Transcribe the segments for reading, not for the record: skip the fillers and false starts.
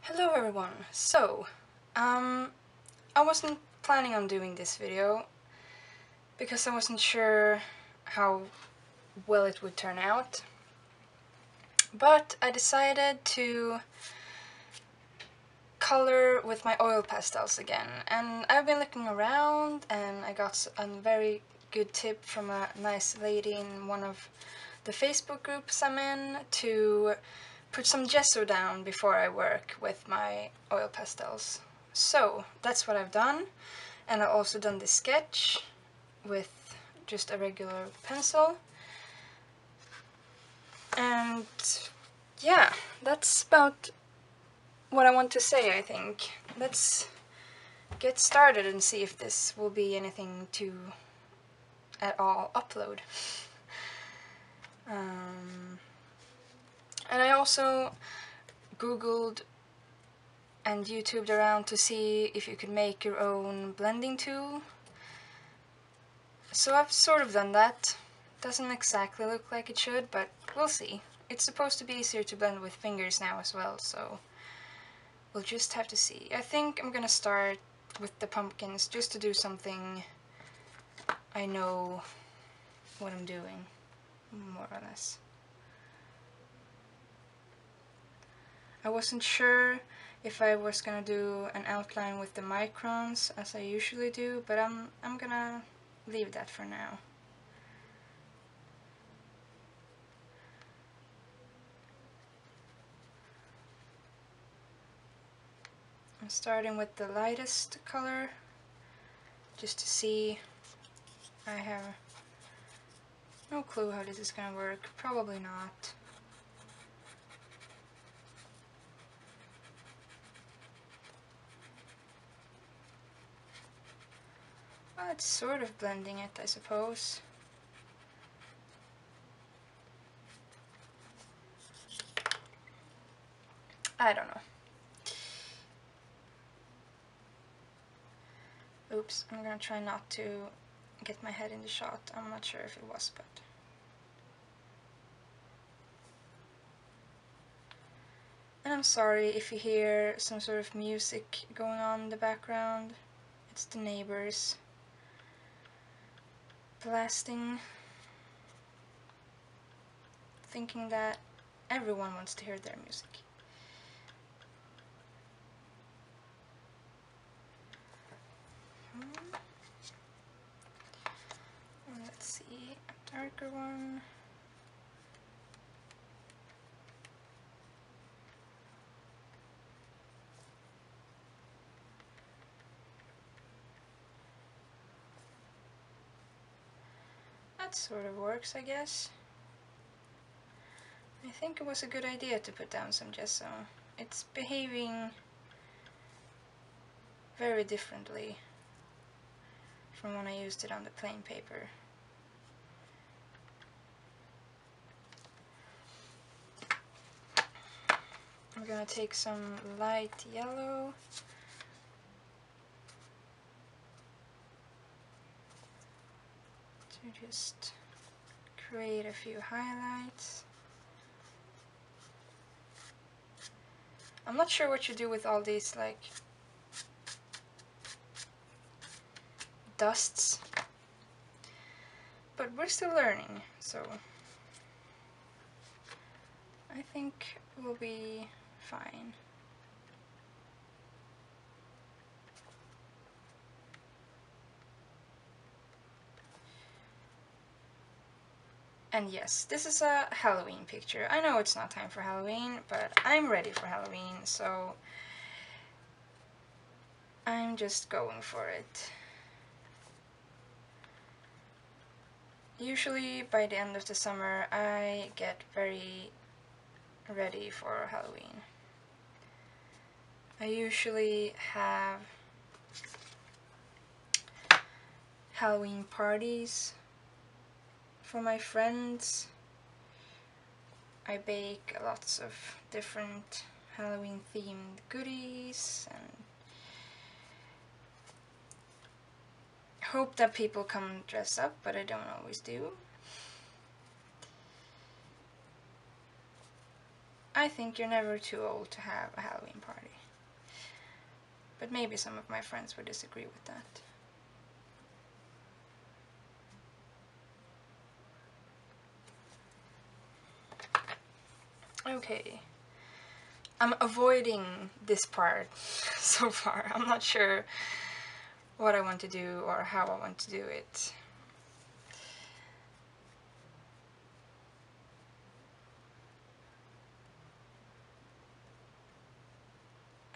Hello everyone! I wasn't planning on doing this video because I wasn't sure how well it would turn out, but I decided to color with my oil pastels again, and I've been looking around and I got a very good tip from a nice lady in one of the Facebook groups I'm in to put some gesso down before I work with my oil pastels. So that's what I've done, and I've also done this sketch with just a regular pencil. And yeah, that's about what I want to say, I think. Let's get started and see if this will be anything to at all upload. And I also googled and YouTubed around to see if you could make your own blending tool. So I've sort of done that. Doesn't exactly look like it should, but we'll see. It's supposed to be easier to blend with fingers now as well, so we'll just have to see. I think I'm gonna start with the pumpkins just to do something I know what I'm doing, more or less. I wasn't sure if I was gonna do an outline with the microns as I usually do, but I'm gonna leave that for now. I'm starting with the lightest color just to see. I have no clue how this is gonna work, probably not. Well, it's sort of blending it, I suppose. I don't know. Oops, I'm gonna try not to get my head in the shot. I'm not sure if it was, but... And I'm sorry if you hear some sort of music going on in the background. It's the neighbors blasting, thinking that everyone wants to hear their music. Let's see, a darker one. That sort of works, I guess. I think it was a good idea to put down some gesso. It's behaving very differently from when I used it on the plain paper. I'm gonna take some light yellow to just create a few highlights. I'm not sure what you do with all these like dusts, but we're still learning, so I think we'll be fine. And yes, this is a Halloween picture. I know it's not time for Halloween, but I'm ready for Halloween, so I'm just going for it. Usually by the end of the summer I get very ready for Halloween. I usually have Halloween parties for my friends. I bake lots of different Halloween themed goodies and hope that people come dress up, but I don't always do. I think you're never too old to have a Halloween party. But maybe some of my friends would disagree with that. Okay. I'm avoiding this part so far. I'm not sure what I want to do or how I want to do it.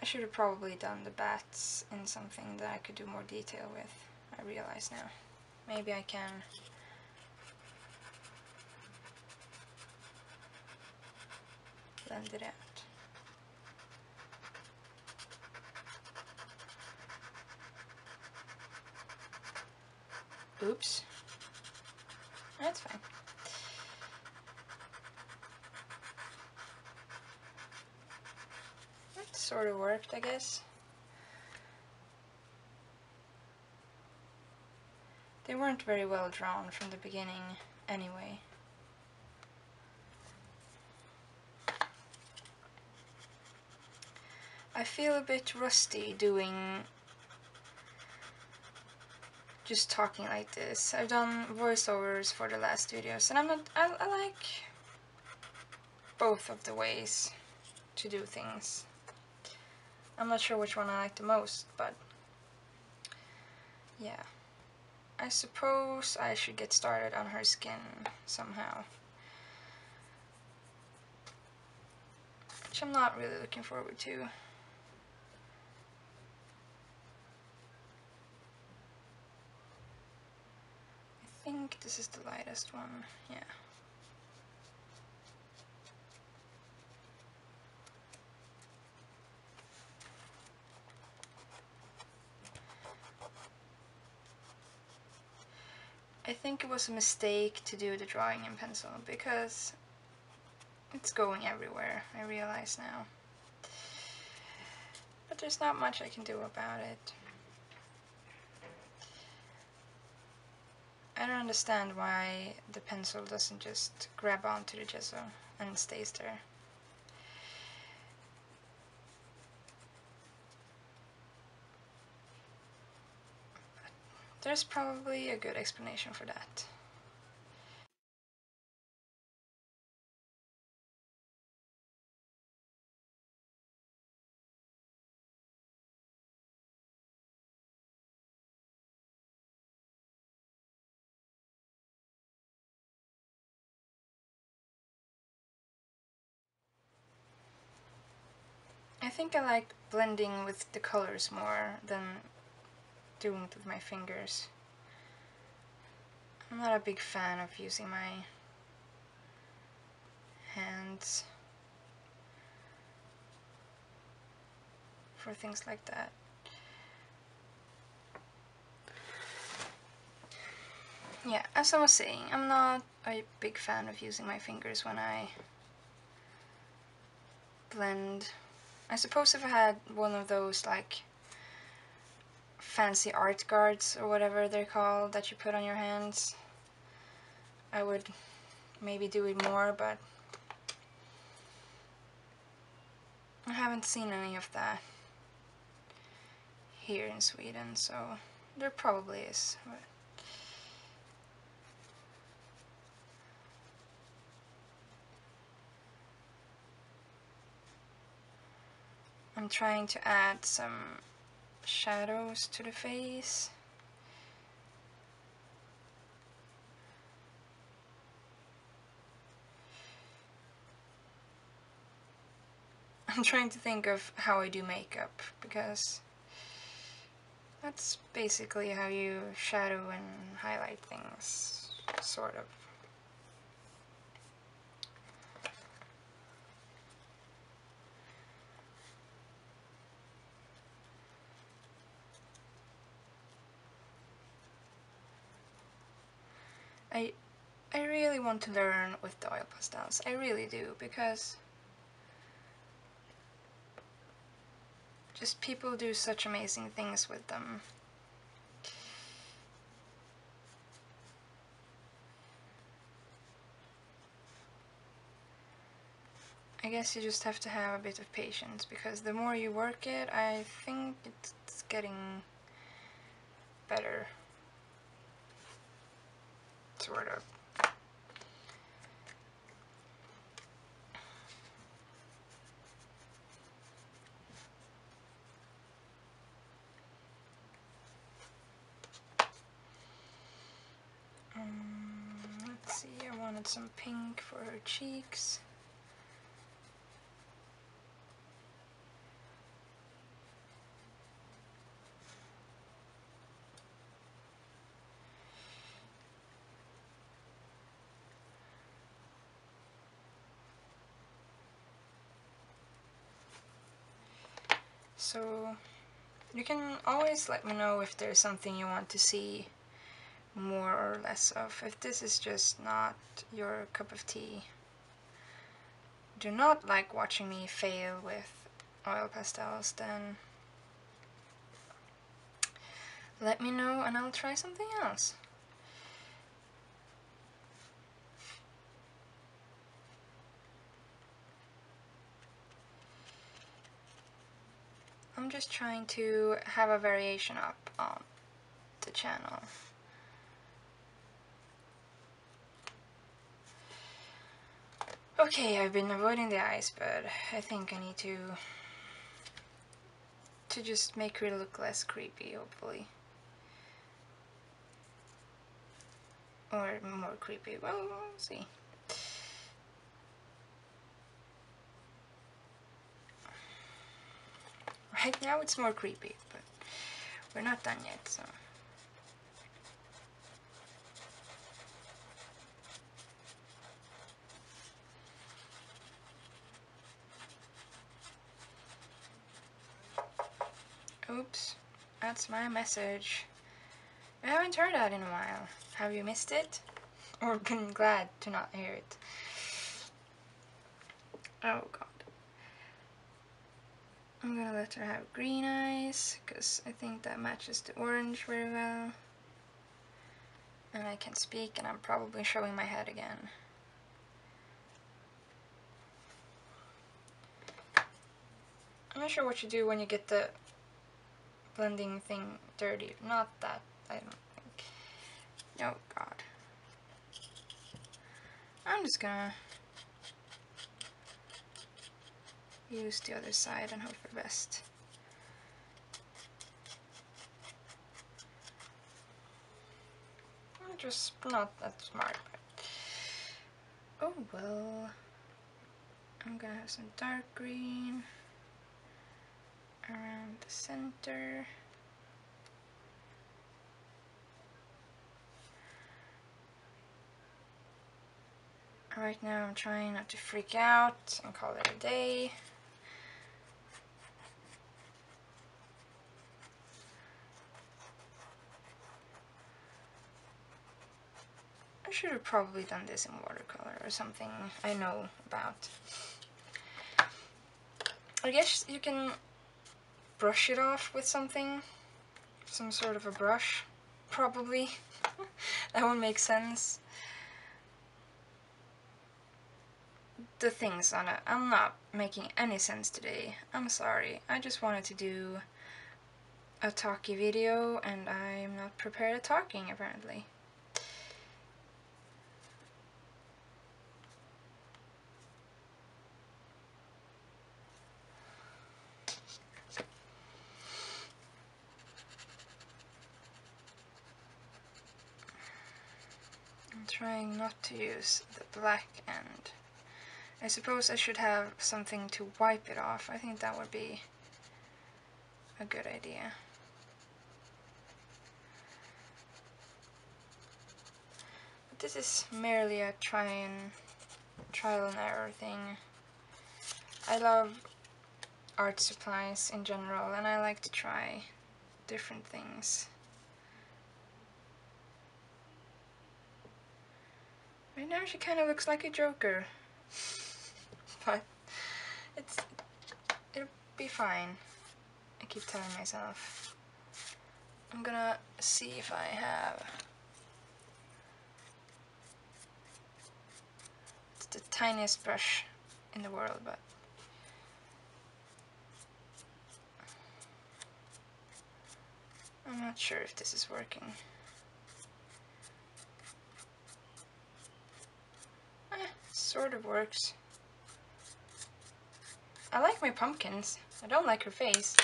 I should have probably done the bats in something that I could do more detail with, I realize now. Maybe I can blend it out. Oops. That's fine. That sort of worked, I guess. They weren't very well drawn from the beginning anyway. I feel a bit rusty doing just talking like this. I've done voiceovers for the last videos, and I like both of the ways to do things. I'm not sure which one I like the most, but yeah. I suppose I should get started on her skin somehow. Which I'm not really looking forward to. I think this is the lightest one, yeah. I think it was a mistake to do the drawing in pencil because it's going everywhere, I realize now. But there's not much I can do about it. I don't understand why the pencil doesn't just grab onto the gesso and stays there. There's probably a good explanation for that. I think I like blending with the colors more than doing it with my fingers. I'm not a big fan of using my hands for things like that. Yeah, as I was saying, I'm not a big fan of using my fingers when I blend. I suppose if I had one of those like fancy art guards or whatever they're called that you put on your hands, I would maybe do it more, but I haven't seen any of that here in Sweden, so there probably is. But I'm trying to add some shadows to the face. I'm trying to think of how I do makeup, because that's basically how you shadow and highlight things, sort of. I really want to learn with the oil pastels, I really do, because just people do such amazing things with them. I guess you just have to have a bit of patience, because the more you work it, I think it's getting better. Sort of. Let's see, I wanted some pink for her cheeks. So you can always let me know if there's something you want to see more or less of. If this is just not your cup of tea, do not like watching me fail with oil pastels, then let me know and I'll try something else. I'm just trying to have a variation up on the channel. Okay, I've been avoiding the eyes, but I think I need to just make her look less creepy, hopefully. Or more creepy, well, we'll see. Right now it's more creepy, but we're not done yet, so... Oops, that's my message. I haven't heard that in a while. Have you missed it? Or been glad to not hear it? Oh god. I'm gonna let her have green eyes, because I think that matches the orange very well. And I can speak, and I'm probably showing my head again. I'm not sure what you do when you get the blending thing dirty. Not that, I don't think. Oh god. I'm just gonna use the other side and hope for the best. I'm just not that smart, but... oh well. I'm gonna have some dark green around the center. Right now I'm trying not to freak out and call it a day. I should have probably done this in watercolor or something I know about. I guess you can brush it off with something. Some sort of a brush, probably. That would make sense. The things on it, I'm not making any sense today. I'm sorry. I just wanted to do a talky video and I'm not prepared at talking apparently. I'm trying not to use the black end. I suppose I should have something to wipe it off. I think that would be a good idea. But this is merely a trial and error thing. I love art supplies in general, and I like to try different things. Right now she kind of looks like a Joker. But it'll be fine. I keep telling myself. I'm gonna see if I have... it's the tiniest brush in the world, but I'm not sure if this is working. Sort of works. I like my pumpkins. I don't like her face.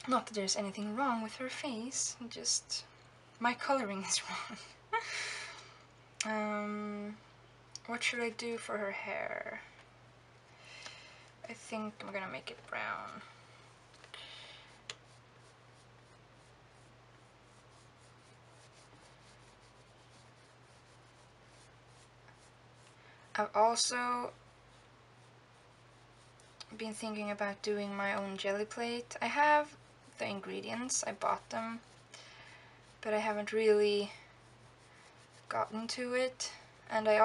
Not that there's anything wrong with her face, just my coloring is wrong. What should I do for her hair? I think I'm gonna make it brown. I've also been thinking about doing my own jelly plate. I have the ingredients, I bought them, but I haven't really gotten to it. And I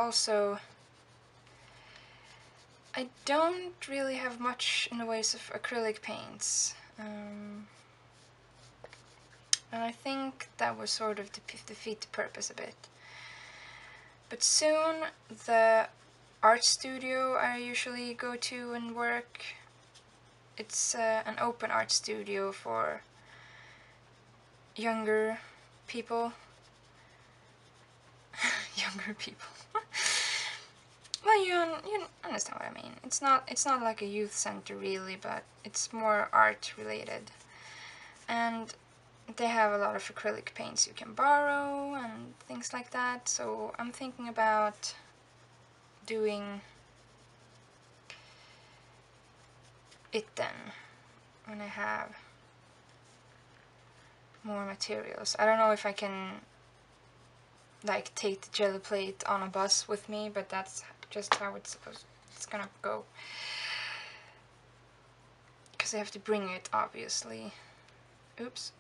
don't really have much in the ways of acrylic paints. And I think that was sort of defeat the purpose a bit. But soon, the art studio I usually go to and work, it's an open art studio for younger people. Younger people. Well, you understand what I mean. It's not like a youth center really, but it's more art related. And they have a lot of acrylic paints you can borrow and things like that. So I'm thinking about doing it then when I have more materials. I don't know if I can like take the jelly plate on a bus with me, but that's just how it's gonna go. Because I have to bring it, obviously. Oops.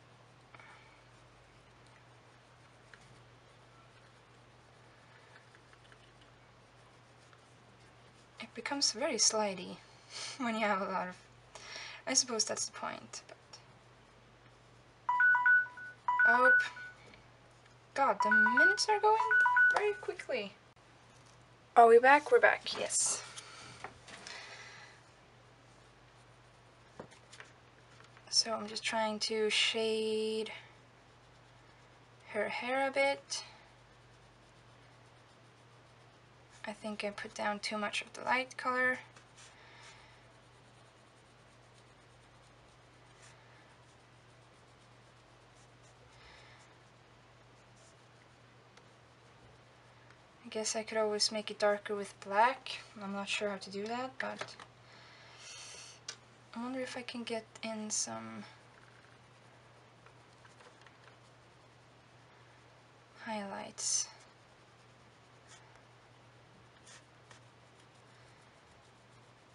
It becomes very slidey when you have a lot of... I suppose that's the point, but... Oh, God, the minutes are going very quickly. Are we back? We're back, yes. So I'm just trying to shade her hair a bit. I think I put down too much of the light color. I guess I could always make it darker with black. I'm not sure how to do that, but I wonder if I can get in some highlights.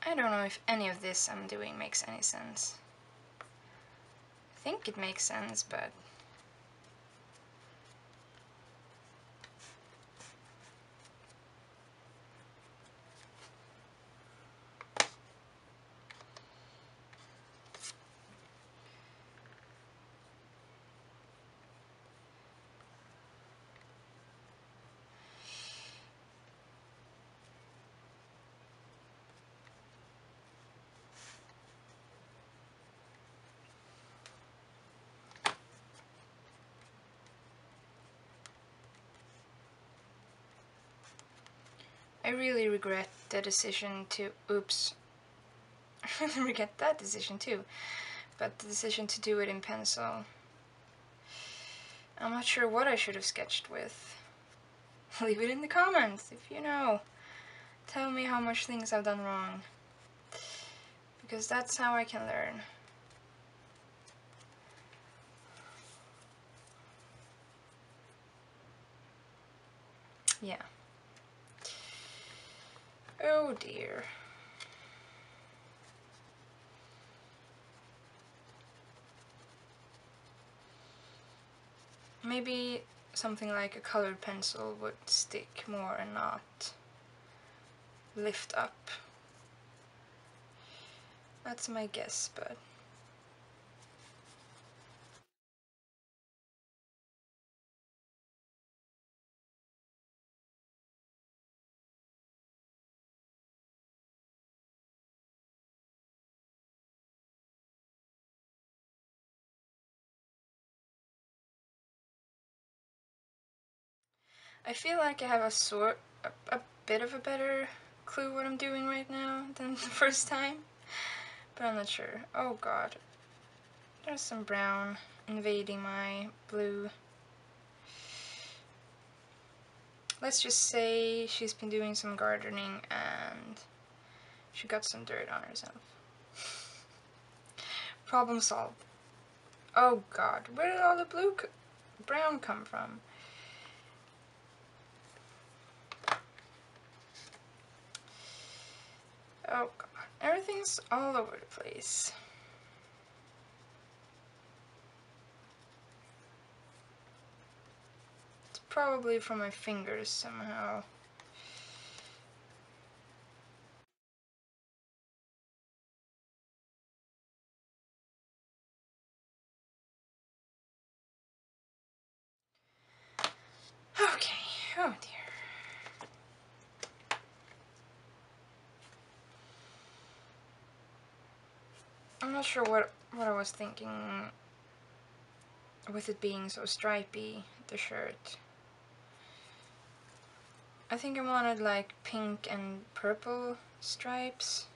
I don't know if any of this I'm doing makes any sense. I think it makes sense, but I really regret the decision to... Oops. I really regret that decision too. But the decision to do it in pencil. I'm not sure what I should have sketched with. Leave it in the comments if you know. Tell me how much things I've done wrong. Because that's how I can learn. Yeah. Oh dear. Maybe something like a colored pencil would stick more and not lift up. That's my guess, but... I feel like I have a bit of a better clue what I'm doing right now than the first time, but I'm not sure. Oh god, there's some brown invading my blue. Let's just say she's been doing some gardening and she got some dirt on herself. Problem solved. Oh god, where did all the brown come from? Oh god, everything's all over the place. It's probably from my fingers somehow. Okay, oh dear. I'm not sure what I was thinking with it being so stripy, the shirt. I think I wanted like pink and purple stripes.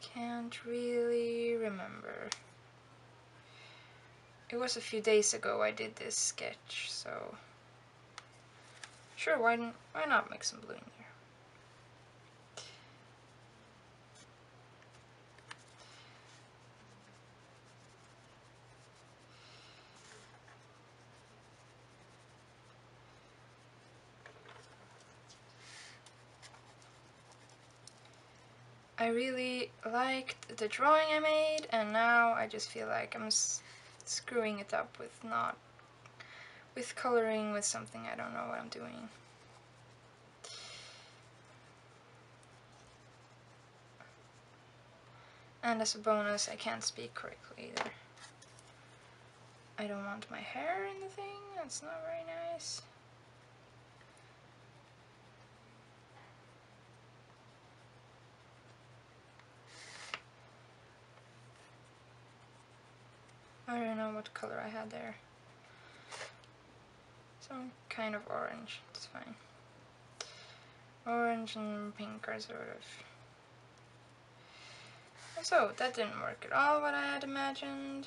Can't really remember. It was a few days ago I did this sketch, so sure, why not make some blue in there? I really liked the drawing I made, and now I just feel like I'm screwing it up with coloring with something I don't know what I'm doing. And as a bonus, I can't speak correctly either. I don't want my hair in the thing, that's not very nice. I don't know what color I had there. Some kind of orange, it's fine. Orange and pink are sort of... So, that didn't work at all what I had imagined.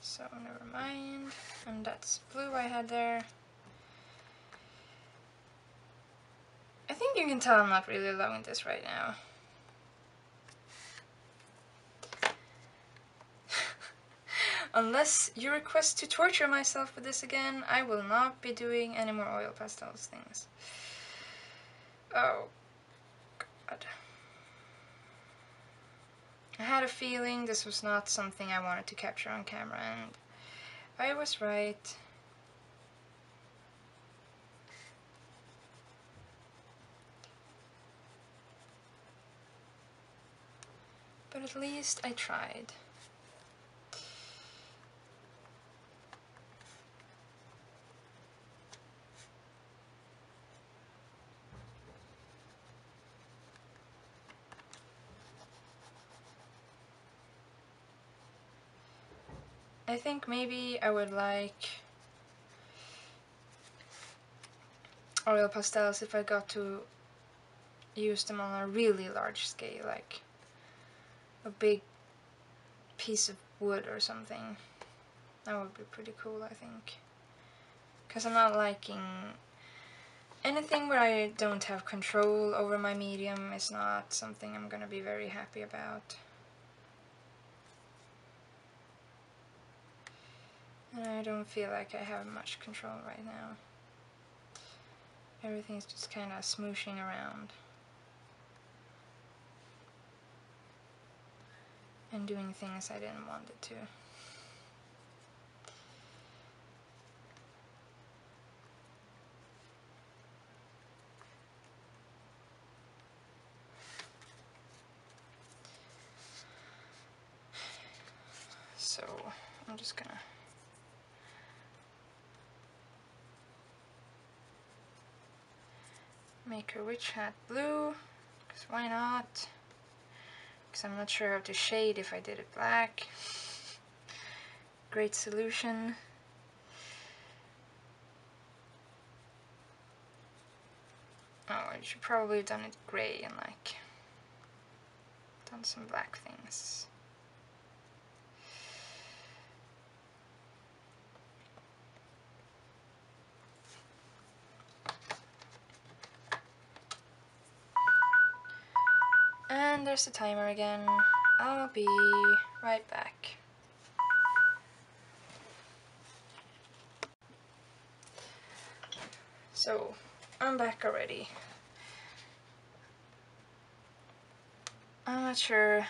So, never mind. And that's blue I had there. I think you can tell I'm not really loving this right now. Unless you request to torture myself with this again, I will not be doing any more oil pastels things. Oh, God. I had a feeling this was not something I wanted to capture on camera, and I was right. But at least I tried. I think maybe I would like oil pastels if I got to use them on a really large scale, like a big piece of wood or something. That would be pretty cool, I think. Because I'm not liking anything where I don't have control over my medium is not something I'm gonna be very happy about. And I don't feel like I have much control right now. Everything's just kind of smooshing around. And doing things I didn't want it to. So, I'm just gonna make her witch hat blue, because why not? Because I'm not sure how to shade if I did it black. great solution. Oh, I should probably have done it gray and like done some black things. And there's the timer again. I'll be right back. So, I'm back already. I'm not sure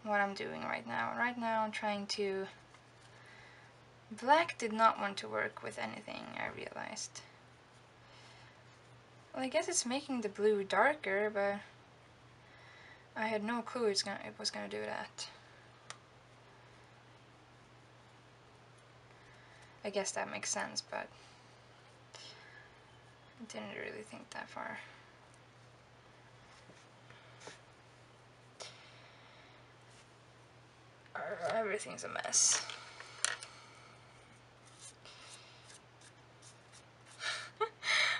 what I'm doing right now. Right now I'm trying to... Black did not want to work with anything, I realized. Well, I guess it's making the blue darker, but I had no clue it was gonna do that. I guess that makes sense, but I didn't really think that far. Everything's a mess.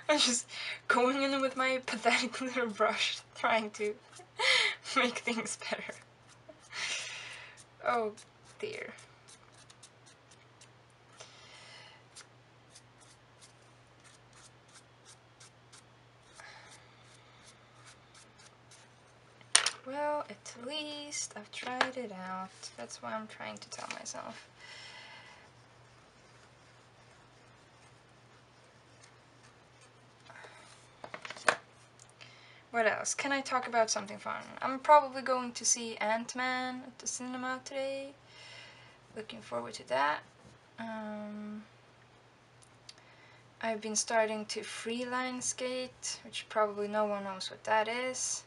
I'm just going in with my pathetic little brush, trying to make things better. Oh dear. Well, at least I've tried it out. That's what I'm trying to tell myself. What else? Can I talk about something fun? I'm probably going to see Ant-Man at the cinema today. Looking forward to that. I've been starting to freeline skate, which probably no one knows what that is.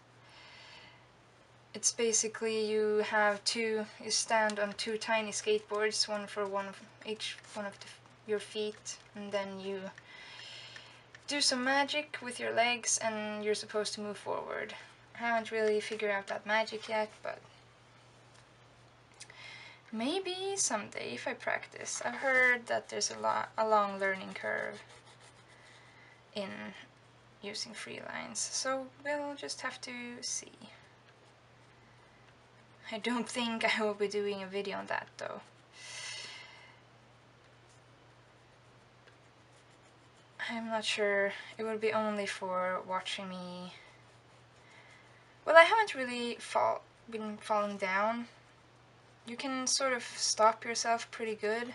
It's basically you stand on two tiny skateboards, one for each one of your feet, and then you do some magic with your legs and you're supposed to move forward. I haven't really figured out that magic yet, but maybe someday if I practice. I've heard that there's a long learning curve in using free lines, so we'll just have to see. I don't think I will be doing a video on that though. I'm not sure. It would be only for watching me. Well, I haven't really been falling down. You can sort of stop yourself pretty good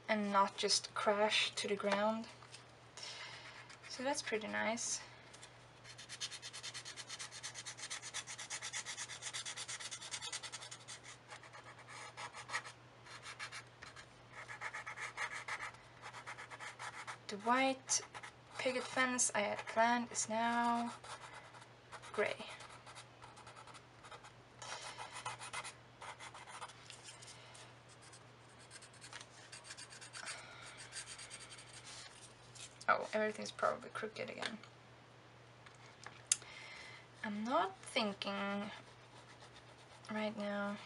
and not just crash to the ground. So that's pretty nice. The white picket fence I had planned is now gray. Oh, everything's probably crooked again. I'm not thinking right now.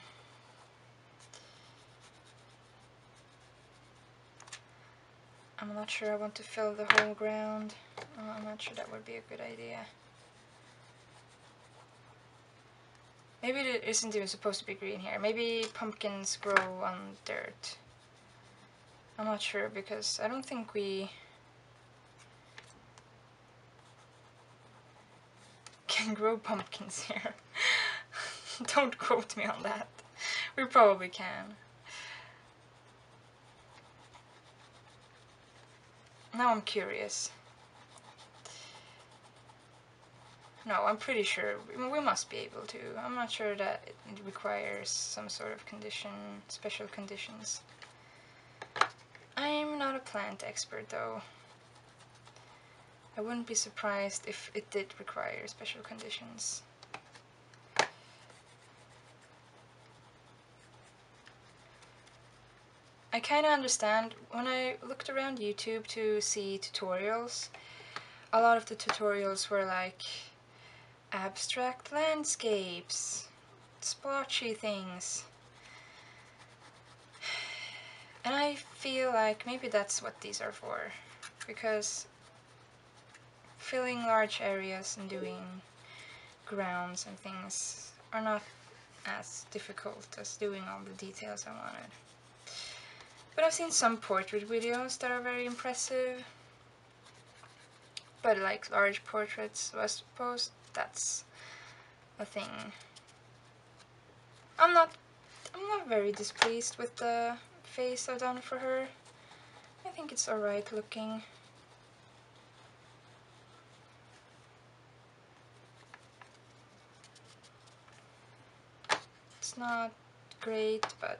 I'm not sure I want to fill the whole ground. I'm not sure that would be a good idea. Maybe it isn't even supposed to be green here. Maybe pumpkins grow on dirt. I'm not sure because I don't think we can grow pumpkins here. Don't quote me on that. We probably can. Now I'm curious. No, I'm pretty sure we must be able to. I'm not sure that it requires some sort of special conditions. I'm not a plant expert though. I wouldn't be surprised if it did require special conditions. I kind of understand. When I looked around YouTube to see tutorials, a lot of the tutorials were like abstract landscapes, splotchy things. And I feel like maybe that's what these are for, because filling large areas and doing grounds and things are not as difficult as doing all the details I wanted. But I've seen some portrait videos that are very impressive, but like large portraits, so I suppose that's a thing. I'm not very displeased with the face I've done for her. I think it's alright looking. It's not great, but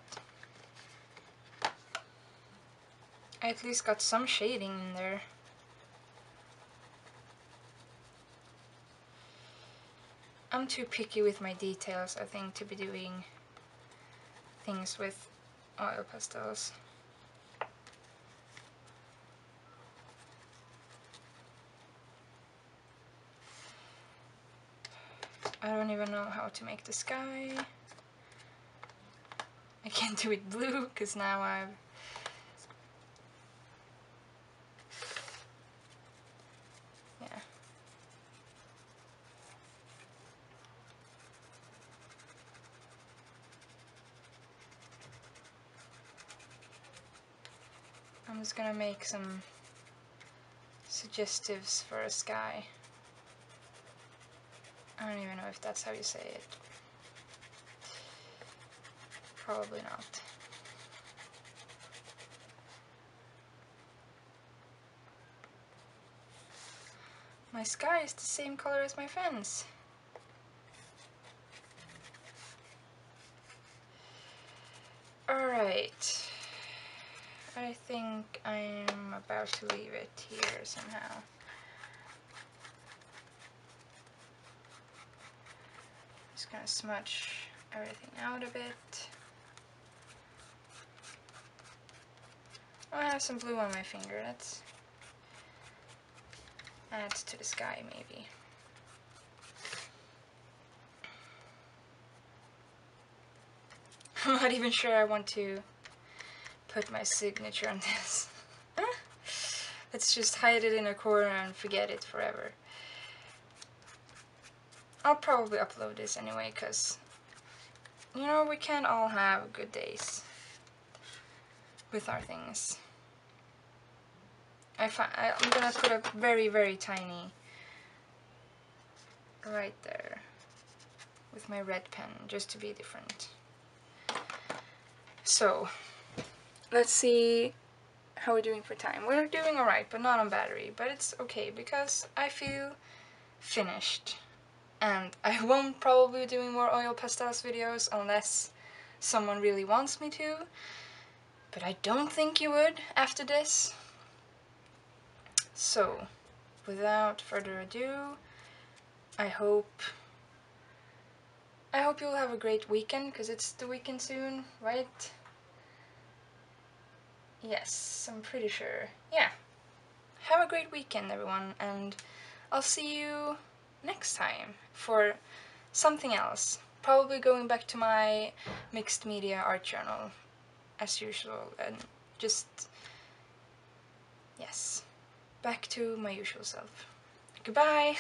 I at least got some shading in there. I'm too picky with my details, I think, to be doing things with oil pastels. I don't even know how to make the sky. I can't do it blue, because now I've... yeah. I'm just gonna make some suggestives for a sky. I don't even know if that's how you say it. Probably not. My sky is the same color as my fence. Alright. I think I'm about to leave it here somehow. Just gonna smudge everything out a bit. Oh, I have some blue on my finger. Let's add to the sky, maybe. I'm not even sure I want to put my signature on this. Let's just hide it in a corner and forget it forever. I'll probably upload this anyway, because, you know, we can't all have good days with our things. I'm gonna put a very, very tiny right there with my red pen, just to be different. So, let's see how we're doing for time. We're doing alright, but not on battery, but it's okay, because I feel finished. And I won't probably be doing more oil pastels videos unless someone really wants me to, but I don't think you would after this. So, without further ado, I hope you'll have a great weekend, because it's the weekend soon, right? Yes, I'm pretty sure. Yeah. Have a great weekend, everyone, and I'll see you next time for something else. Probably going back to my mixed media art journal, as usual, and just, yes, back to my usual self. Goodbye!